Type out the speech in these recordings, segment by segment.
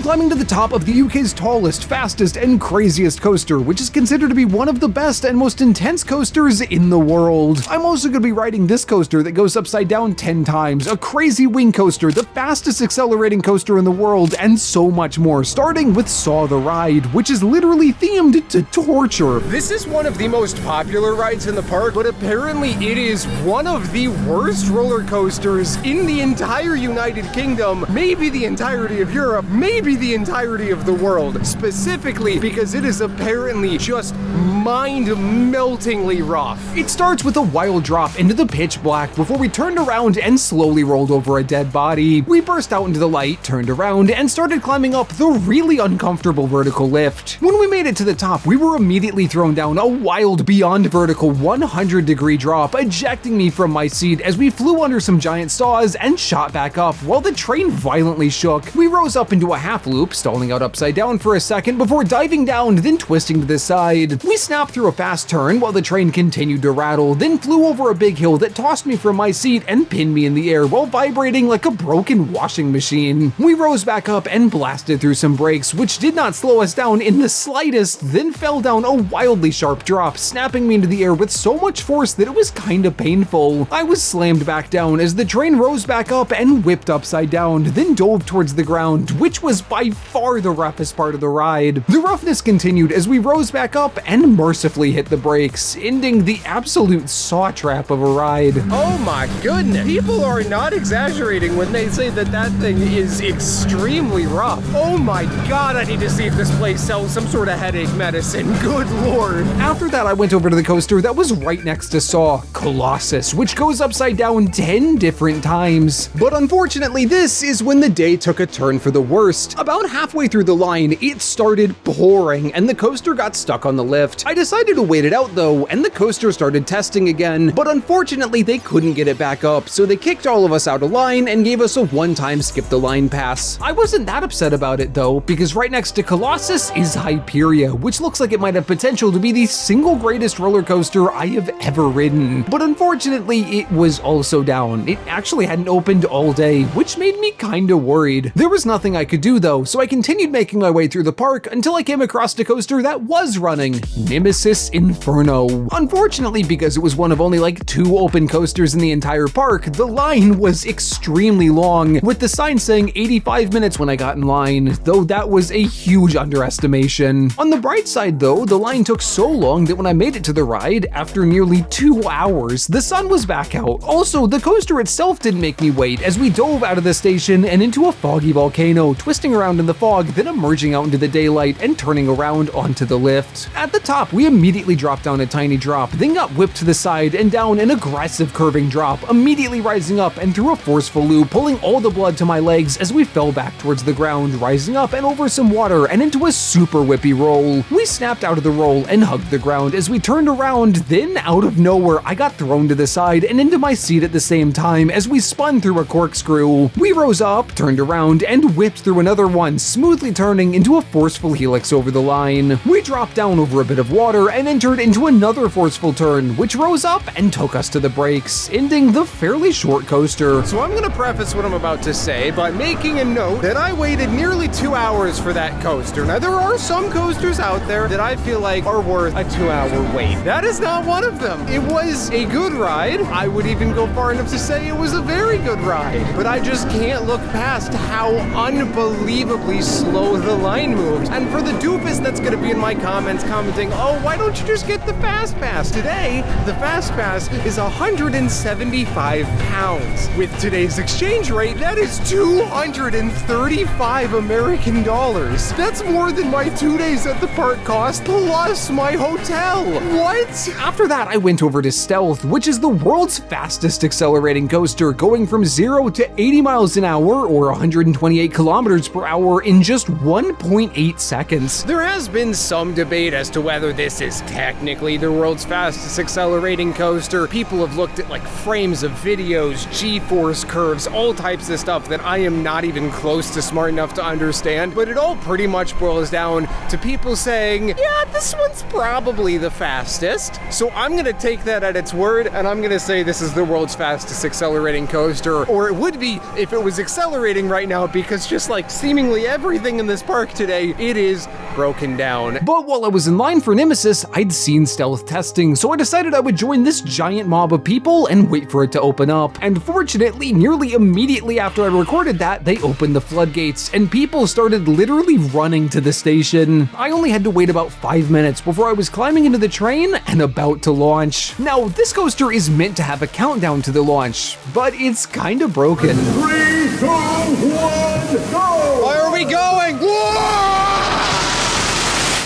climbing to the top of the UK's tallest, fastest, and craziest coaster, which is considered to be one of the best and most intense coasters in the world. I'm also going to be riding this coaster that goes upside down 10 times, a crazy wing coaster, the fastest accelerating coaster in the world, and so much more, starting with Saw the Ride, which is literally themed to torture. This is one of the most popular rides in the park, but apparently it is one of the worst roller coasters in the entire United Kingdom, maybe the entirety of Europe, maybe the entirety of the world, specifically because it is apparently just mind-meltingly rough. It starts with a wild drop into the pitch black before we turned around and slowly rolled over a dead body. We burst out into the light, turned around, and started climbing up the really uncomfortable vertical lift. When we made it to the top, we were immediately thrown down a wild, beyond vertical 100-degree drop, ejecting me from my seat as we flew under some giant saws and shot back up while the train violently shook. We rose up into a half loop, stalling out upside down for a second before diving down, then twisting to the side. We snapped through a fast turn while the train continued to rattle, then flew over a big hill that tossed me from my seat and pinned me in the air while vibrating like a broken washing machine. We rose back up and blasted through some brakes, which did not slow us down in the slightest, then fell down a wildly sharp drop, snapping me into the air with so much force that it was kinda painful. I was slammed back down as the train rose back up and whipped upside down, then dove towards the ground, which was by far the roughest part of the ride. The roughness continued as we rose back up and mercifully hit the brakes, ending the absolute saw trap of a ride. Oh my goodness, people are not exaggerating when they say that that thing is extremely rough. Oh my god, I need to see if this place sells some sort of headache medicine. Good lord. After that, I went over to the coaster that was right next to Saw, Colossus, which goes upside down 10 different times. But unfortunately, this is when the day took a turn for the worst. About halfway through the line, it started pouring and the coaster got stuck on the lift. I decided to wait it out though, and the coaster started testing again, but unfortunately they couldn't get it back up, so they kicked all of us out of line and gave us a one-time skip the line pass. I wasn't that upset about it though, because right next to Colossus is Hyperia, which looks like it might have potential to be the single greatest roller coaster I have ever ridden. But unfortunately, it was also down. It actually hadn't opened all day, which made me kinda worried. There was nothing I could do though, so I continued making my way through the park until I came across a coaster that was running, Nemesis Inferno. Unfortunately, because it was one of only like 2 open coasters in the entire park, the line was extremely long, with the sign saying 85 minutes when I got in line, though that was a huge underestimation. On the bright side though, the line took so long that when I made it to the ride, after nearly 2 hours, the sun was back out. Also, the coaster itself didn't make me wait as we dove out of the station and into a foggy volcano, twisting around in the fog, then emerging out into the daylight and turning around onto the lift. At the top, we immediately dropped down a tiny drop, then got whipped to the side and down an aggressive curving drop, immediately rising up and through a forceful loop, pulling all the blood to my legs as we fell back towards the ground, rising up and over some water and into a super whippy roll. We snapped out of the roll and hugged the ground as we turned around, then out of nowhere, I got thrown to the side and into my seat at the same time as we spun through a corkscrew. We rose up, turned around, and whipped through another one, smoothly turning into a forceful helix over the line. We dropped down over a bit of water and entered into another forceful turn, which rose up and took us to the brakes, ending the fairly short coaster. So I'm gonna preface what I'm about to say by making a note that I waited nearly 2 hours for that coaster. Now there are some coasters out there that I feel like are worth a 2-hour wait. That is not one of them. It was a good ride. I would even go far enough to say it was a very good ride, but I just can't look past how unbelievably slow the line moves. And for the doofus that's gonna be in my comments commenting, oh, why don't you just get the Fast Pass? Today, the Fast Pass is 175 pounds. With today's exchange rate, that is 235 American dollars. That's more than my 2 days at the park cost, plus my hotel. What? After that, I went over to Stealth, which is the world's fastest accelerating coaster, going from 0 to 80 miles an hour or 128 kilometers per hour in just 1.8 seconds. There has been some debate as to whether this is technically the world's fastest accelerating coaster. People have looked at like frames of videos, G-force curves, all types of stuff that I am not even close to smart enough to understand, but it all pretty much boils down to people saying, yeah, this one's probably the fastest. So I'm gonna take that at its word, and I'm gonna say this is the world's fastest accelerating coaster, or it would be if it was accelerating right now, because just like seemingly seemingly everything in this park today, it is broken down. But while I was in line for Nemesis, I'd seen stealth testing, so I decided I would join this giant mob of people and wait for it to open up. And fortunately, nearly immediately after I recorded that, they opened the floodgates, and people started literally running to the station. I only had to wait about 5 minutes before I was climbing into the train and about to launch. Now, this coaster is meant to have a countdown to the launch, but it's kinda broken. 3, 2, 1, go! Where are we going?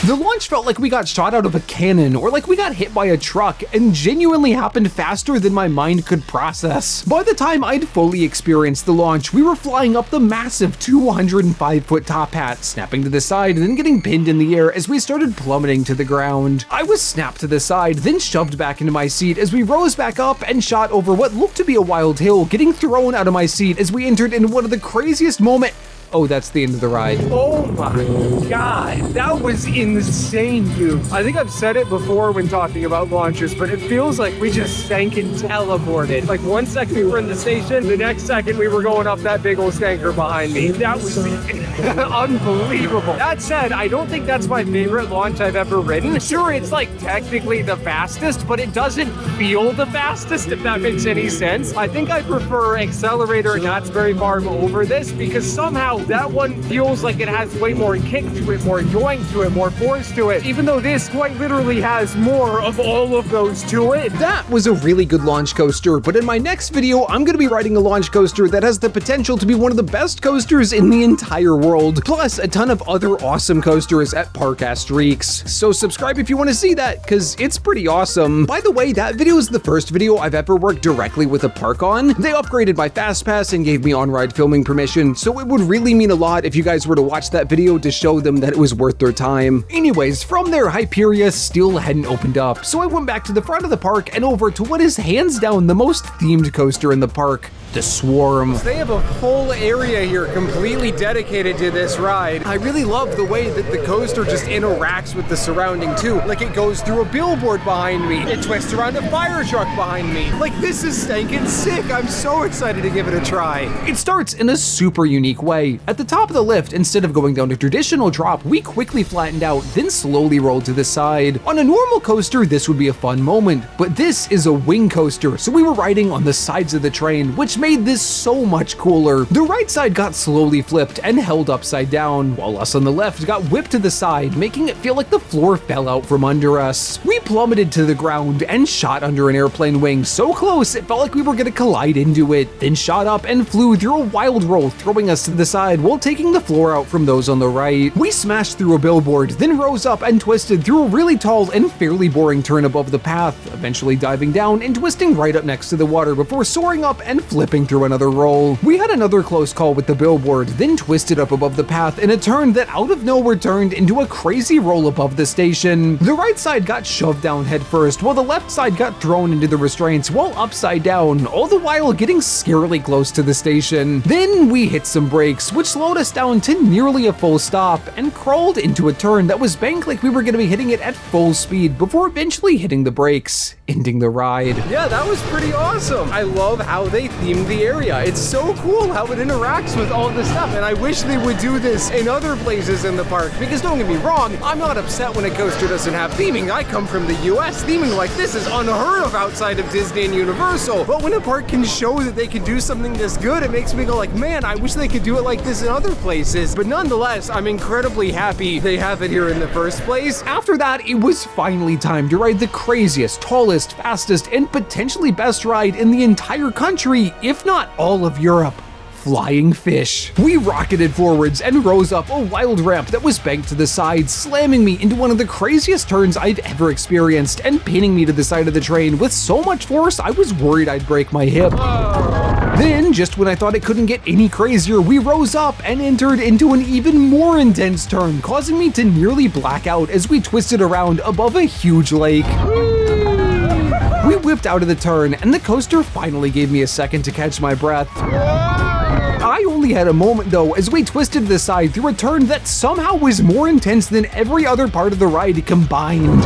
The launch felt like we got shot out of a cannon or like we got hit by a truck, and genuinely happened faster than my mind could process. By the time I'd fully experienced the launch, we were flying up the massive 205-foot top hat, snapping to the side and then getting pinned in the air as we started plummeting to the ground. I was snapped to the side, then shoved back into my seat as we rose back up and shot over what looked to be a wild hill, getting thrown out of my seat as we entered into one of the craziest moments. Oh, that's the end of the ride. Oh my God, that was insane, dude. I think I've said it before when talking about launches, but it feels like we just sank and teleported. Like 1 second we were in the station, the next second we were going up that big old stanker behind me. That was unbelievable. That said, I don't think that's my favorite launch I've ever ridden. Sure, it's like technically the fastest, but it doesn't feel the fastest, if that makes any sense. I think I prefer Accelerator and Knott's Berry Farm over this because somehow that one feels like it has way more kick to it, more yoink to it, more force to it, even though this quite literally has more of all of those to it. That was a really good launch coaster, but in my next video, I'm gonna be riding a launch coaster that has the potential to be one of the best coasters in the entire world, plus a ton of other awesome coasters at Park Asterix. So subscribe if you wanna see that, cause it's pretty awesome. By the way, that video is the first video I've ever worked directly with a park on. They upgraded my Fast Pass and gave me on-ride filming permission, so it would really mean a lot if you guys were to watch that video to show them that it was worth their time. Anyways, from there, Hyperia still hadn't opened up, so I went back to the front of the park and over to what is hands down the most themed coaster in the park, the Swarm. They have a whole area here completely dedicated to this ride. I really love the way that the coaster just interacts with the surrounding too. Like it goes through a billboard behind me. It twists around a fire truck behind me. Like this is stinking sick. I'm so excited to give it a try. It starts in a super unique way. At the top of the lift, instead of going down a traditional drop, we quickly flattened out, then slowly rolled to the side. On a normal coaster, this would be a fun moment, but this is a wing coaster, so we were riding on the sides of the train, which made this so much cooler. The right side got slowly flipped and held upside down, while us on the left got whipped to the side, making it feel like the floor fell out from under us. We plummeted to the ground and shot under an airplane wing so close it felt like we were gonna collide into it, then shot up and flew through a wild roll, throwing us to the side while taking the floor out from those on the right. We smashed through a billboard, then rose up and twisted through a really tall and fairly boring turn above the path, eventually diving down and twisting right up next to the water before soaring up and flipping through another roll. We had another close call with the billboard, then twisted up above the path in a turn that out of nowhere turned into a crazy roll above the station. The right side got shoved down head first, while the left side got thrown into the restraints while upside down, all the while getting scarily close to the station. Then we hit some brakes, which slowed us down to nearly a full stop, and crawled into a turn that was banked like we were going to be hitting it at full speed before eventually hitting the brakes, ending the ride. Yeah, that was pretty awesome. I love how they themed the area. It's so cool how it interacts with all this stuff, and I wish they would do this in other places in the park, because don't get me wrong, I'm not upset when a coaster doesn't have theming. I come from the US. Theming like this is unheard of outside of Disney and Universal, but when a park can show that they can do something this good, it makes me go like, man, I wish they could do it like this in other places. But nonetheless, I'm incredibly happy they have it here in the first place. After that, it was finally time to ride the craziest, tallest, fastest, and potentially best ride in the entire country, if not all of Europe. Flying Fish. We rocketed forwards and rose up a wild ramp that was banked to the side, slamming me into one of the craziest turns I've ever experienced and pinning me to the side of the train with so much force I was worried I'd break my hip. Then, just when I thought it couldn't get any crazier, we rose up and entered into an even more intense turn, causing me to nearly black out as we twisted around above a huge lake. We whipped out of the turn, and the coaster finally gave me a second to catch my breath. I only had a moment though as we twisted to the side through a turn that somehow was more intense than every other part of the ride combined.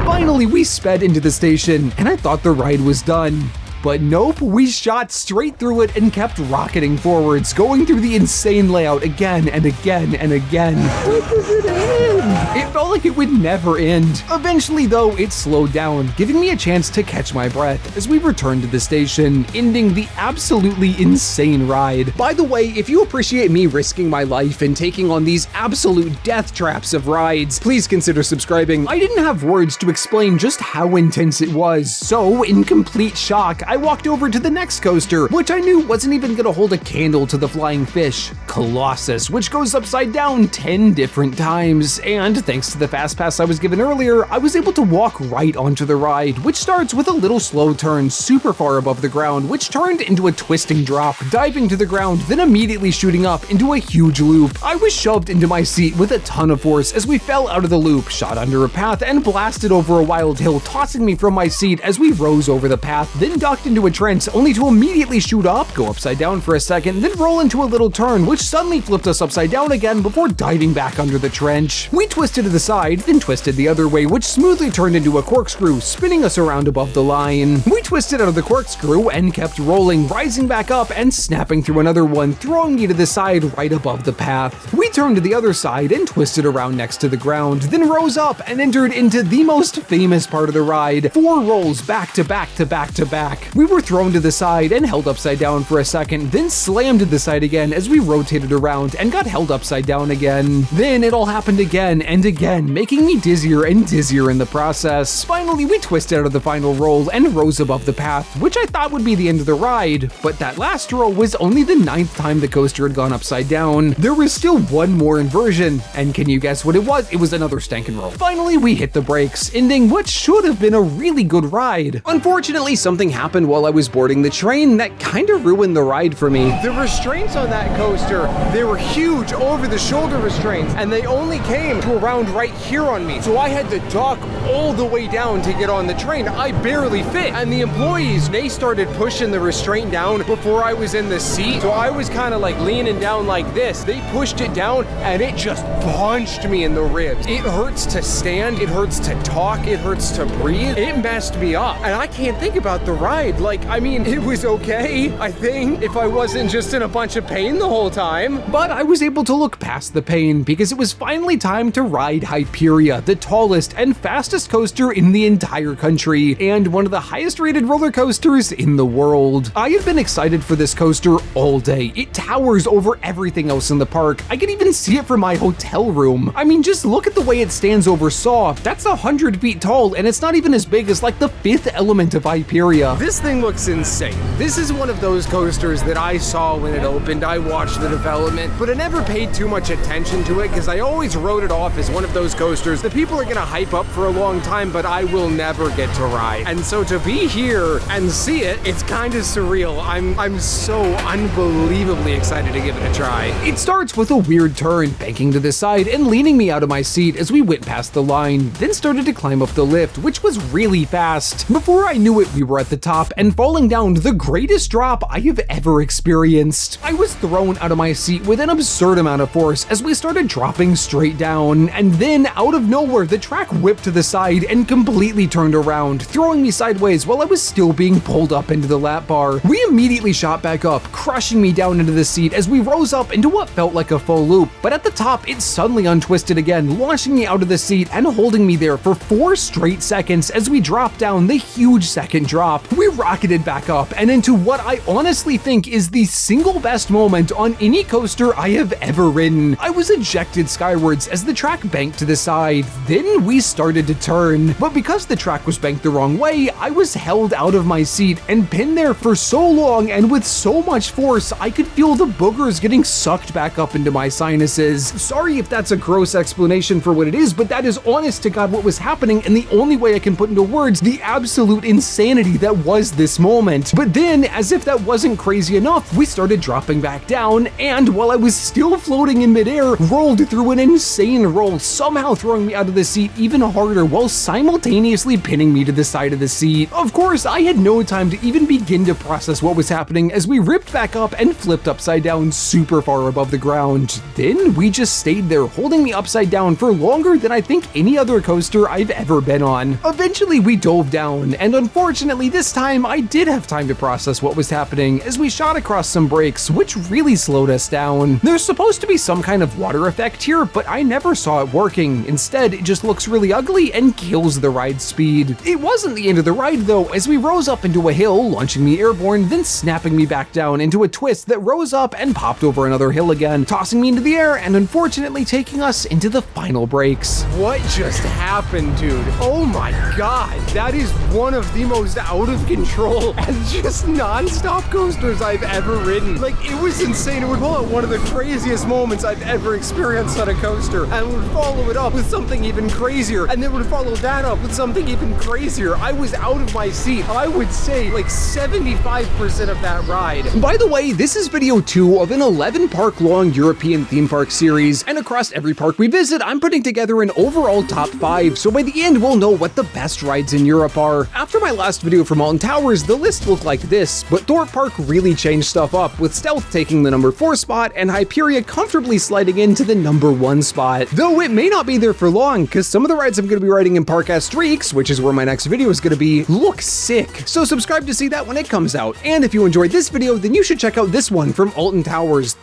Finally, we sped into the station, and I thought the ride was done. But nope, we shot straight through it and kept rocketing forwards, going through the insane layout again and again and again. When does it end? It felt like it would never end. Eventually though, it slowed down, giving me a chance to catch my breath as we returned to the station, ending the absolutely insane ride. By the way, if you appreciate me risking my life and taking on these absolute death traps of rides, please consider subscribing. I didn't have words to explain just how intense it was, so in complete shock, I walked over to the next coaster, which I knew wasn't even gonna hold a candle to the flying fish, Colossus, which goes upside down 10 different times. And thanks to the fast pass I was given earlier, I was able to walk right onto the ride, which starts with a little slow turn super far above the ground, which turned into a twisting drop, diving to the ground, then immediately shooting up into a huge loop. I was shoved into my seat with a ton of force as we fell out of the loop, shot under a path, and blasted over a wild hill, tossing me from my seat as we rose over the path, then ducked into a trench, only to immediately shoot up, go upside down for a second, then roll into a little turn, which suddenly flipped us upside down again before diving back under the trench. We twisted to the side, then twisted the other way, which smoothly turned into a corkscrew, spinning us around above the line. We twisted out of the corkscrew and kept rolling, rising back up and snapping through another one, throwing me to the side right above the path. We turned to the other side and twisted around next to the ground, then rose up and entered into the most famous part of the ride, 4 rolls back to back to back to back. We were thrown to the side and held upside down for a second, then slammed to the side again as we rotated around and got held upside down again. Then it all happened again and again, making me dizzier and dizzier in the process. Finally, we twisted out of the final roll and rose above the path, which I thought would be the end of the ride, but that last roll was only the 9th time the coaster had gone upside down. There was still one more inversion, and can you guess what it was? It was another stankin' roll. Finally, we hit the brakes, ending what should have been a really good ride. Unfortunately, something happened while I was boarding the train that kinda ruined the ride for me. The restraints on that coaster, they were huge over-the-shoulder restraints, and they only came to around right here on me. So I had to duck all the way down to get on the train. I barely fit. And the employees, they started pushing the restraint down before I was in the seat. So I was kind of like leaning down like this. They pushed it down and it just punched me in the ribs. It hurts to stand, it hurts to talk, it hurts to breathe. It messed me up. And I can't think about the ride. Like, I mean, it was okay, I think, if I wasn't just in a bunch of pain the whole time. But I was able to look past the pain because it was finally time to ride Hyperia, the tallest and fastest coaster in the entire country, and one of the highest rated roller coasters in the world. I have been excited for this coaster all day. It towers over everything else in the park. I can even see it from my hotel room. I mean, just look at the way it stands over Saw. That's 100 feet tall, and it's not even as big as like the 5th element of Hyperia. This thing looks insane. This is one of those coasters that I saw when it opened. I watched the development, but I never paid too much attention to it because I always wrote it off as one of those coasters that people are gonna hype up for a long time, but I will never get to ride. And so to be here and see it, it's kind of surreal. I'm so unbelievably excited to give it a try. It starts with a weird turn, banking to the side and leaning me out of my seat as we went past the line, then started to climb up the lift, which was really fast. Before I knew it, we were at the top and falling down the greatest drop I have ever experienced. I was thrown out of my seat with an absurd amount of force as we started dropping straight down, and then out of nowhere, the track whipped to the side and completely turned around, throwing me sideways while I was still being pulled up into the lap bar. We immediately shot back up, crushing me down into the seat as we rose up into what felt like a full loop, but at the top, it suddenly untwisted again, launching me out of the seat and holding me there for 4 straight seconds as we dropped down the huge second drop. We rocketed back up and into what I honestly think is the single best moment on any coaster I have ever ridden. I was ejected skywards as the track banked to the side. Then we started to turn, but because the track was banked the wrong way, I was held out of my seat and pinned there for so long and with so much force I could feel the boogers getting sucked back up into my sinuses. Sorry if that's a gross explanation for what it is, but that is honest to God what was happening, and the only way I can put into words the absolute insanity that was this moment. But then, as if that wasn't crazy enough, we started dropping back down, and while I was still floating in midair, rolled through an insane roll, somehow throwing me out of the seat even harder while simultaneously pinning me to the side of the seat. Of course, I had no time to even begin to process what was happening as we ripped back up and flipped upside down super far above the ground. Then we just stayed there, holding me upside down for longer than I think any other coaster I've ever been on. Eventually we dove down, and unfortunately this time time, I did have time to process what was happening as we shot across some brakes, which really slowed us down. There's supposed to be some kind of water effect here, but I never saw it working. Instead, it just looks really ugly and kills the ride speed. It wasn't the end of the ride though, as we rose up into a hill, launching me airborne, then snapping me back down into a twist that rose up and popped over another hill again, tossing me into the air and unfortunately taking us into the final brakes. What just happened, dude? Oh my god, that is one of the most out of control and just non-stop coasters I've ever ridden. Like, it was insane. It would pull out one of the craziest moments I've ever experienced on a coaster and would follow it up with something even crazier, and then would follow that up with something even crazier. I was out of my seat. I would say like 75% of that ride. By the way, this is video 2 of an 11 park long European theme park series, and across every park we visit, I'm putting together an overall top 5, so by the end we'll know what the best rides in Europe are. After my last video from Alton Towers, the list looked like this, but Thorpe Park really changed stuff up, with Stealth taking the number 4 spot and Hyperia comfortably sliding into the number 1 spot. Though it may not be there for long, because some of the rides I'm going to be riding in Park Asterix, which is where my next video is going to be, look sick. So subscribe to see that when it comes out, and if you enjoyed this video, then you should check out this one from Alton Towers.